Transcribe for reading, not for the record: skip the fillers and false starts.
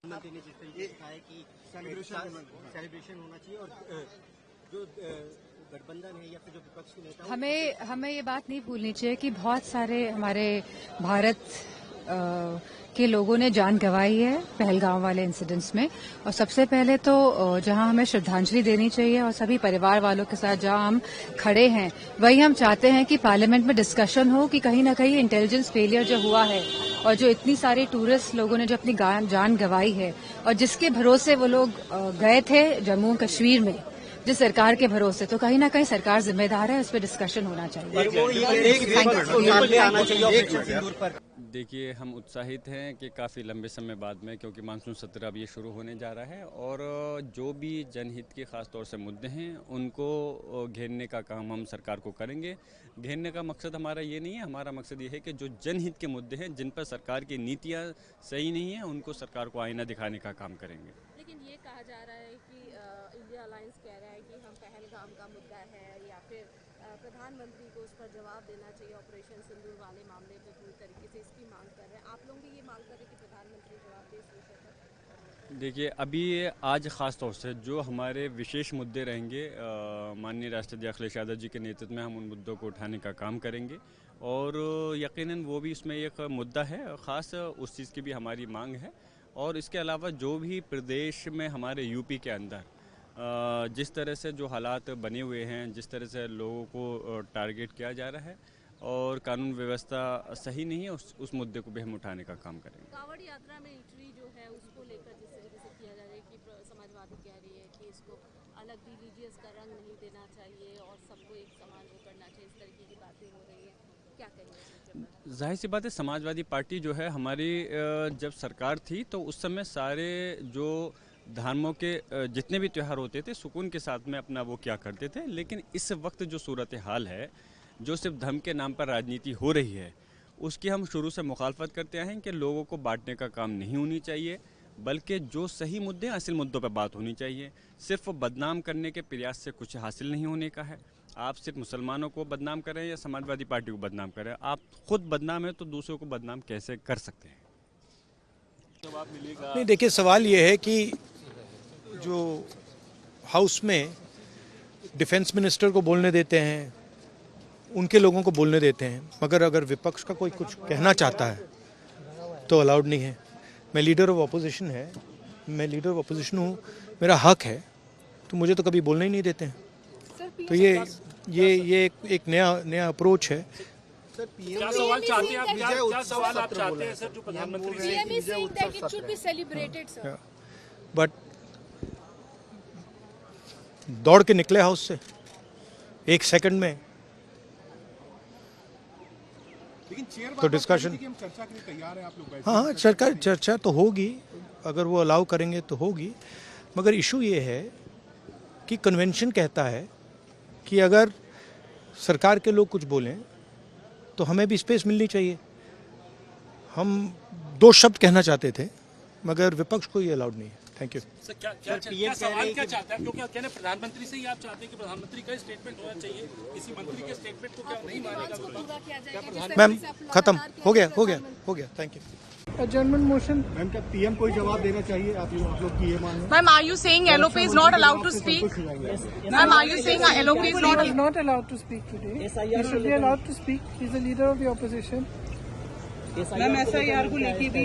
मंत्री ने जिस तरीके से कहा है कि सेलिब्रेशन होना चाहिए और जो गठबंधन है या फिर जो विपक्ष के नेता हमें ये बात नहीं भूलनी चाहिए कि बहुत सारे हमारे भारत के लोगों ने जान गंवाई है पहलगाम वाले इंसिडेंट्स में। और सबसे पहले तो जहां हमें श्रद्धांजलि देनी चाहिए और सभी परिवार वालों के साथ जहां हम खड़े हैं वही हम चाहते हैं कि पार्लियामेंट में डिस्कशन हो कि कहीं न कहीं इंटेलिजेंस फेलियर जो हुआ है और जो इतनी सारी टूरिस्ट लोगों ने जो अपनी जान गंवाई है और जिसके भरोसे वो लोग गए थे जम्मू कश्मीर में जिस सरकार के भरोसे, तो कहीं ना कहीं सरकार जिम्मेदार है, उस पर डिस्कशन होना चाहिए। देखिए, हम उत्साहित हैं कि काफ़ी लंबे समय बाद में, क्योंकि मानसून सत्र अब ये शुरू होने जा रहा है और जो भी जनहित के ख़ास तौर से मुद्दे हैं उनको घेरने का काम हम सरकार को करेंगे। घेरने का मकसद हमारा ये नहीं है, हमारा मकसद ये है कि जो जनहित के मुद्दे हैं जिन पर सरकार की नीतियाँ सही नहीं हैं उनको सरकार को आईना दिखाने का काम करेंगे। लेकिन ये कहा जा रहा है कि इंडिया अलायंस कह रहा है कि हम पहलगाम का मुद्दा है या फिर प्रधानमंत्री को उस पर जवाब देना चाहिए ऑपरेशन सिंदूर वाले मामले पे पूरी तरीके से इसकी मांग कर रहे हैं। आप लोग भी ये मांग कर रहे हैं कि प्रधानमंत्री जवाब दे इस विषय पर? देखिए, अभी आज ख़ास तौर से जो हमारे विशेष मुद्दे रहेंगे, माननीय राष्ट्रपति अखिलेश यादव जी के नेतृत्व में हम उन मुद्दों को उठाने का काम करेंगे और यकीनन वो भी उसमें एक मुद्दा है ख़ास, उस चीज़ की भी हमारी मांग है। और इसके अलावा जो भी प्रदेश में हमारे यूपी के अंदर जिस तरह से जो हालात बने हुए हैं, जिस तरह से लोगों को टारगेट किया जा रहा है और कानून व्यवस्था सही नहीं है, उस मुद्दे को भी हम उठाने का काम करेंगे। कांवड़ यात्रा में एंट्री जो है उसको लेकर जिस तरीके से किया जा रहा है कि समाजवादी कह रही है कि इसको अलग रिलीजियस का रंग नहीं देना चाहिए और सबको एक समान वो करना चाहिए, इस तरीके की बातें हो रही है, क्या कहेंगे? जाहिर सी बात है, समाजवादी पार्टी जो है हमारी जब सरकार थी तो उस समय सारे जो धर्मों के जितने भी त्यौहार होते थे सुकून के साथ में अपना वो क्या करते थे। लेकिन इस वक्त जो सूरत हाल है, जो सिर्फ धर्म के नाम पर राजनीति हो रही है, उसकी हम शुरू से मुखालफत करते आए हैं कि लोगों को बांटने का काम नहीं होनी चाहिए, बल्कि जो सही मुद्दे हैं असल मुद्दों पर बात होनी चाहिए। सिर्फ बदनाम करने के प्रयास से कुछ हासिल नहीं होने का है। आप सिर्फ मुसलमानों को बदनाम करें या समाजवादी पार्टी को बदनाम करें, आप खुद बदनाम हैं तो दूसरों को बदनाम कैसे कर सकते हैं? नहीं, देखिए, सवाल ये है कि जो हाउस में डिफेंस मिनिस्टर को बोलने देते हैं, उनके लोगों को बोलने देते हैं, मगर अगर विपक्ष का कोई कुछ कहना चाहता है तो अलाउड नहीं है। मैं लीडर ऑफ अपोजिशन हूँ, मेरा हक है, तो मुझे तो कभी बोलने ही नहीं देते हैं। तो ये एक नया अप्रोच है। क्या सवाल चाहते हैं आप? क्या सवाल आप चाहते हैं सर? जो प्रधानमंत्री बट दौड़ के निकले हाउस से एक सेकंड में, तो डिस्कशन हाँ, चर्चा तो होगी, अगर वो अलाउ करेंगे तो होगी। मगर इशू ये है कि कन्वेंशन कहता है कि अगर सरकार के लोग कुछ बोलें तो हमें भी स्पेस मिलनी चाहिए। हम 2 शब्द कहना चाहते थे मगर विपक्ष को ये अलाउड नहीं है। Thank you. क्या सवाल क्या चाहता है? क्योंकि कहने प्रधानमंत्री से ही आप चाहते हैं कि प्रधानमंत्री का स्टेटमेंट होना चाहिए, किसी मंत्री के स्टेटमेंट को क्या नहीं मानेगा? मैम, खत्म हो गया। Thank you. Adjournment motion. Ma'am, क्या पीएम को जवाब देना चाहिए? आप लोग की ये मांग है? Ma'am, are you saying LOP is not allowed to speak? Ma'am, are you saying LOP is not allowed to speak today? He should be allowed to speak. He is the leader of the opposition. Ma'am, SIR को लेके भी